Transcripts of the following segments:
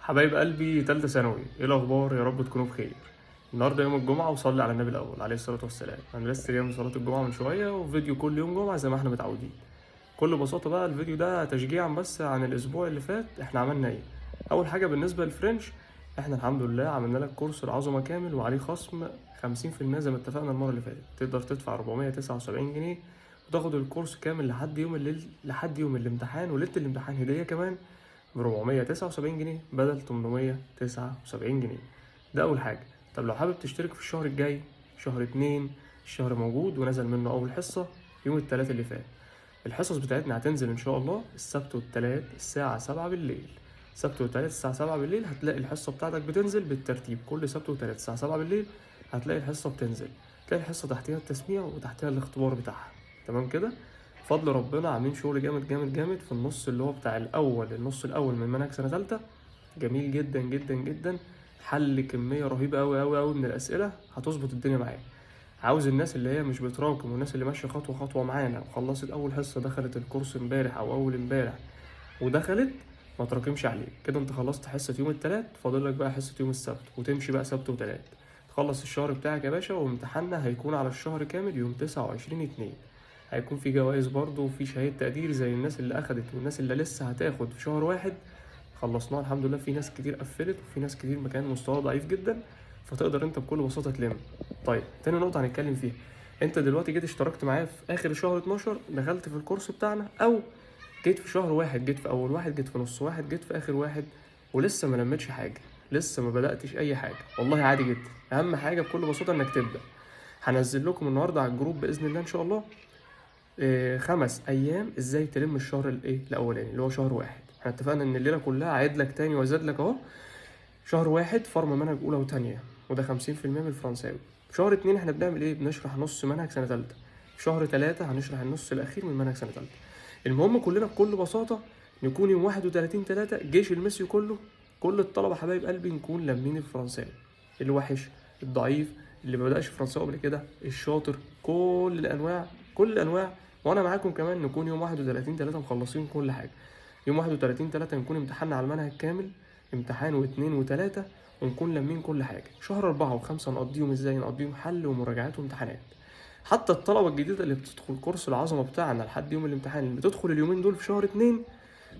حبايب قلبي تالتة ثانوي، ايه الاخبار؟ يا رب تكونوا بخير. النهارده يوم الجمعه وصلي على النبي الاول عليه الصلاه والسلام. انا لسه جاي من صلاه الجمعه من شويه، وفيديو كل يوم جمعه زي ما احنا متعودين. بكل بساطه بقى الفيديو ده تشجيعا بس عن الاسبوع اللي فات احنا عملنا ايه. اول حاجه بالنسبه للفرنش، احنا الحمد لله عملنا لك كورس العظمه كامل وعليه خصم 50% زي ما اتفقنا المره اللي فاتت. تقدر تدفع 479 جنيه وتاخد الكورس كامل لحد يوم الامتحان، وليله الامتحان هديه كمان ب 479 جنيه بدل 879 جنيه. ده أول حاجة. طب لو حابب تشترك في الشهر الجاي، شهر 2، الشهر موجود ونزل منه أول حصة يوم التلات اللي فات. الحصص بتاعتنا هتنزل إن شاء الله السبت والتلات الساعة 7 بالليل. السبت والتلات الساعة 7 بالليل هتلاقي الحصة بتاعتك بتنزل بالترتيب. كل سبت وتلات الساعة 7 بالليل هتلاقي الحصة بتنزل. تلاقي الحصة تحتها التسميع وتحتها الاختبار بتاعها. تمام كده؟ بفضل ربنا عاملين شغل جامد جامد جامد في النص اللي هو بتاع النص الاول من منهج سنه ثالثه. جميل جدا جدا جدا. حل كميه رهيبه قوي قوي قوي من الاسئله هتظبط الدنيا معاك. عاوز الناس اللي هي مش بتراكم والناس اللي ماشيه خطوه خطوه معانا وخلصت اول حصه، دخلت الكورس امبارح او اول امبارح ودخلت، ما تراكمش عليه كده. انت خلصت حصه يوم التلات، فاضل لك بقى حصه يوم السبت وتمشي بقى سبت وتلات. تخلص الشهر بتاعك يا باشا، وامتحاننا هيكون على الشهر كامل يوم 29/2. هيكون في جوائز برضه وفي شهادة تقدير زي الناس اللي أخدت والناس اللي لسه هتاخد في شهر واحد. خلصناه الحمد لله. في ناس كتير قفلت وفي ناس كتير مكان مستوى ضعيف جدا، فتقدر انت بكل بساطة تلم. طيب تاني نقطة هنتكلم فيها، انت دلوقتي جيت اشتركت معايا في آخر شهر 12، دخلت في الكورس بتاعنا، أو جيت في شهر واحد، جيت في أول واحد، جيت في نص واحد، جيت في آخر واحد، ولسه ما لمتش حاجة، لسه ما بدأتش أي حاجة، والله عادي جدا. أهم حاجة بكل بساطة إنك تبدأ. هنزل لكم النهاردة على الجروب بإذن الله إن شاء الله 5 ايام ازاي تلم الشهر الاولاني اللي هو شهر واحد. احنا اتفقنا ان الليله كلها عيد لك تاني وازاد لك اهو. شهر واحد فرم منهج اولى وتانية، وده 50% من الفرنساوي. في شهر 2 احنا بنعمل ايه؟ بنشرح نص منهج سنه تالتة. في شهر 3 هنشرح النص الاخير من منهج سنه تالتة. المهم كلنا بكل بساطه نكون يوم 31/3 جيش الميسيو كله، كل الطلبه حبايب قلبي نكون لامين الفرنساوي. الوحش، الضعيف، اللي ما بدأش فرنساوي قبل كده، الشاطر، كل الانواع، كل الانواع. وانا معاكم كمان نكون يوم 31/3 مخلصين كل حاجه. يوم 31/3 نكون امتحنا على المنهج كامل، امتحان واثنين وثلاثة، ونكون لامين كل حاجة. شهر 4 و5 نقضيهم ازاي؟ نقضيهم حل ومراجعات وامتحانات. حتى الطلبة الجديدة اللي بتدخل كورس العظمة بتاعنا لحد يوم الامتحان، اللي بتدخل اليومين دول في شهر 2،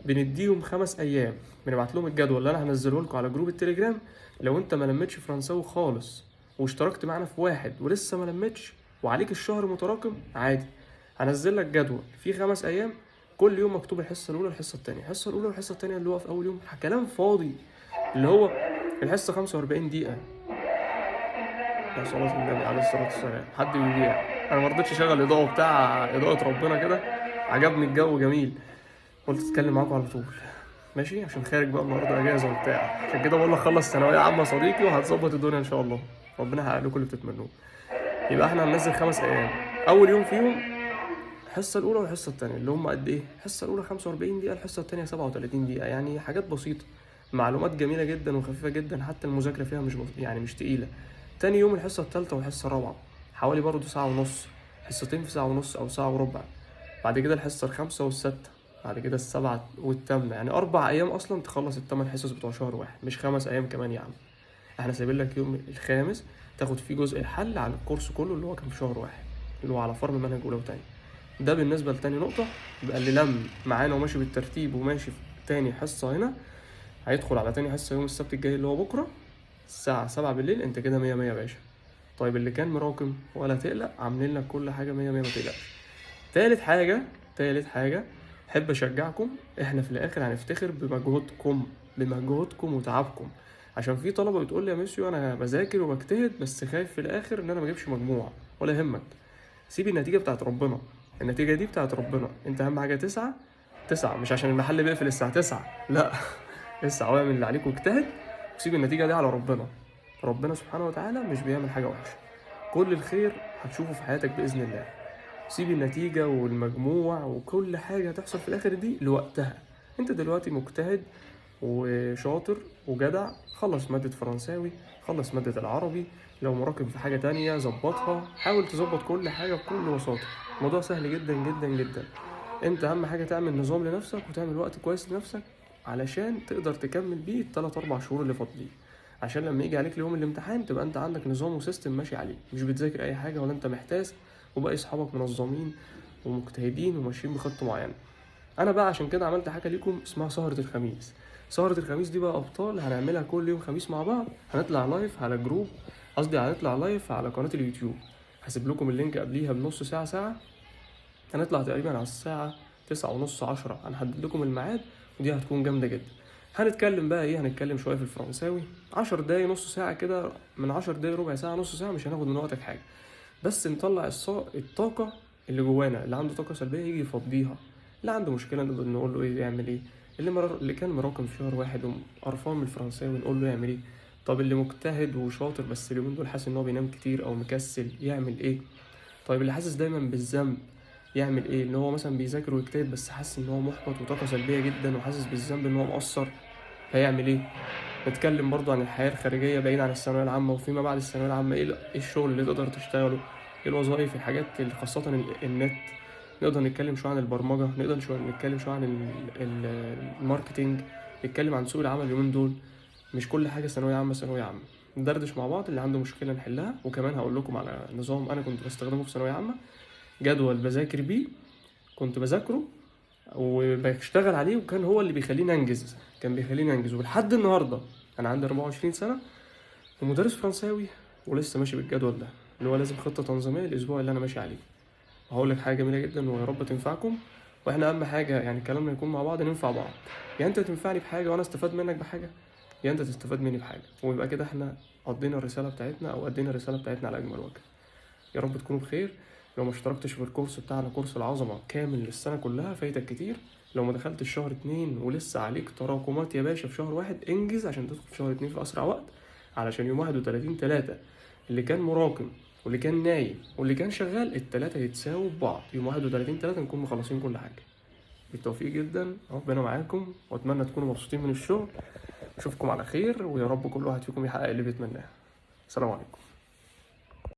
بنديهم 5 أيام. بنبعت لهم الجدول اللي أنا هنزله لكم على جروب التليجرام. لو أنت ما لمتش فرنساوي خالص واشتركت معانا في واحد ولسه ما لمتش وعليك الشهر متراكم، عادي، هنزل لك جدول فيه 5 أيام. كل يوم مكتوب الحصة الأولى والحصة التانية، الحصة الأولى والحصة التانية اللي هو في أول يوم كلام فاضي، اللي هو الحصة 45 دقيقة. يا صلاة النبي عليه الصلاة والسلام، حد بيبيع. أنا مرضتش أشغل إضاءة بتاع إضاءة ربنا كده، عجبني الجو جميل، قلت أتكلم معاكم على طول. ماشي، عشان خارج بقى النهارده اجازه وبتاع، عشان كده بقول لك خلص ثانويه عامه يا صديقي وهتظبط الدنيا ان شاء الله. ربنا يحقق لكم اللي بتتمنوه. يبقى احنا هننزل 5 ايام. اول يوم فيهم الحصه الاولى والحصه الثانيه اللي هم قد ايه؟ الحصه الاولى 45 دقيقه، الحصه الثانيه 37 دقيقه، يعني حاجات بسيطه، معلومات جميله جدا وخفيفه جدا، حتى المذاكره فيها يعني مش تقيله. تاني يوم الحصه الثالثه والحصه الرابعه، حوالي برضه ساعه ونص، حصتين في ساعه ونص او ساعه وربع. بعد كده الحصه الخامسه والسادسه، بعد كده السبعة والثامنة. يعني 4 أيام أصلا تخلص ال8 حصص بتوع شهر واحد، مش 5 أيام كمان يا عم. احنا سايبين لك يوم الخامس تاخد فيه جزء الحل على الكورس كله اللي هو كان في شهر واحد، اللي هو على فرم منهج أولى وتاني. ده بالنسبة لتاني نقطة. يبقى اللي لم معانا وماشي بالترتيب وماشي في تاني حصة هنا، هيدخل على تاني حصة يوم السبت الجاي اللي هو بكرة الساعة 7 بالليل. انت كده 100 100 يا باشا. طيب اللي كان مراكم ولا تقلق، عاملين لك كل حاجة 100 100، ما تقلقش. تالت حاجة أحب أشجعكم، إحنا في الآخر هنفتخر بمجهودكم، بمجهودكم وتعبكم. عشان في طلبة بتقول لي يا ميسيو أنا بذاكر وبجتهد بس خايف في الآخر إن أنا مجيبش مجموع. ولا يهمك، سيب النتيجة بتاعت ربنا. النتيجة دي بتاعت ربنا، أنت أهم حاجة تسعة. تسعة مش عشان المحل بيقفل الساعة 9، لا. اسعى واعمل اللي عليك واجتهد، وسيب النتيجة دي على ربنا. ربنا سبحانه وتعالى مش بيعمل حاجة وحشة. كل الخير هتشوفه في حياتك بإذن الله. سيب النتيجة والمجموع وكل حاجة هتحصل في الآخر دي لوقتها. انت دلوقتي مجتهد وشاطر وجدع، خلص مادة فرنساوي، خلص مادة العربي. لو مراكم في حاجة تانية ظبطها، حاول تظبط كل حاجة بكل بساطة. الموضوع سهل جدا جدا جدا. انت اهم حاجة تعمل نظام لنفسك وتعمل وقت كويس لنفسك، علشان تقدر تكمل بيه ال3-4 شهور اللي فاضلين، عشان لما يجي عليك يوم الامتحان تبقى انت عندك نظام وسيستم ماشي عليه، مش بتذاكر اي حاجه ولا انت محتاس، وباقي اصحابك منظمين ومجتهدين وماشيين بخطه معينه. انا بقى عشان كده عملت حاجه ليكم اسمها سهره الخميس. سهره الخميس دي بقى ابطال هنعملها كل يوم خميس مع بعض، هنطلع لايف على جروب، قصدي هنطلع لايف على قناه اليوتيوب، هسيب لكم اللينك قبليها بنص ساعه ساعه. هنطلع تقريبا على الساعه 9:30 10، هنحدد لكم الميعاد، ودي هتكون جامده جدا. هنتكلم بقى ايه، هنتكلم شويه في الفرنساوي 10 دقايق نص ساعه كده، من 10 دقايق ربع ساعه نص ساعه، مش هناخد من وقتك حاجه، بس نطلع الطاقه اللي جوانا. اللي عنده طاقه سلبيه يجي يفضيها، اللي عنده مشكله نقدر نقول له ايه يعمل ايه، اللي كان مراكم في شهر واحد وقرفان من الفرنساوي نقول له يعمل ايه. طب اللي مجتهد وشاطر بس اليومين دول حاسس ان هو بينام كتير او مكسل يعمل ايه. طيب اللي حاسس دايما بالذنب يعمل ايه، ان هو مثلا بيذاكر ويجتهد بس حاسس ان هو محبط وطاقه سلبيه جدا وحاسس بالذنب ان هو مقصر، هيعمل ايه. نتكلم برضو عن الحياه الخارجيه بعيد عن الثانويه العامه وفيما بعد الثانويه العامه، ايه الشغل اللي تقدر تشتغله، ايه الوظائف، الحاجات اللي خاصه النت. نقدر نتكلم شويه عن البرمجه، نقدر نتكلم شويه عن الماركتينج، نتكلم عن سوق العمل اليومين دول. مش كل حاجه ثانويه عامه ثانويه عامه، ندردش مع بعض، اللي عنده مشكله نحلها. وكمان هقول لكم على نظام انا كنت بستخدمه في ثانويه عامه، جدول بذاكر بيه، كنت بذاكره وبشتغل عليه، وكان هو اللي بيخليني انجز، كان بيخليني انجز. ولحد النهارده انا عندي 24 سنه ومدرس فرنساوي، ولسه ماشي بالجدول ده، اللي هو لازم خطه تنظيميه الاسبوع اللي انا ماشي عليه. وهقول لك حاجه جميله جدا ويا رب تنفعكم. واحنا اهم حاجه يعني كلامنا يكون مع بعض، ننفع بعض، يعني انت تنفعني بحاجه وانا استفاد منك بحاجه، يا انت تستفاد مني بحاجه، ويبقى كده احنا قضينا الرساله بتاعتنا او ادينا الرساله بتاعتنا على اجمل وجه. يا رب تكونوا بخير. لو ما اشتركتش في الكورس بتاعنا كورس العظمة كامل للسنة كلها فايتك كتير. لو ما دخلتش شهر 2 ولسه عليك تراكمات يا باشا في شهر 1، انجز عشان تدخل في شهر 2 في أسرع وقت، علشان يوم 31/3 اللي كان مراكم واللي كان نايم واللي كان شغال التلاتة يتساووا ببعض، يوم 31/3 نكون مخلصين كل حاجة. بالتوفيق جدا، ربنا معاكم، واتمنى تكونوا مبسوطين من الشغل. اشوفكم على خير، ويا رب كل واحد فيكم يحقق اللي بيتمناه. السلام عليكم.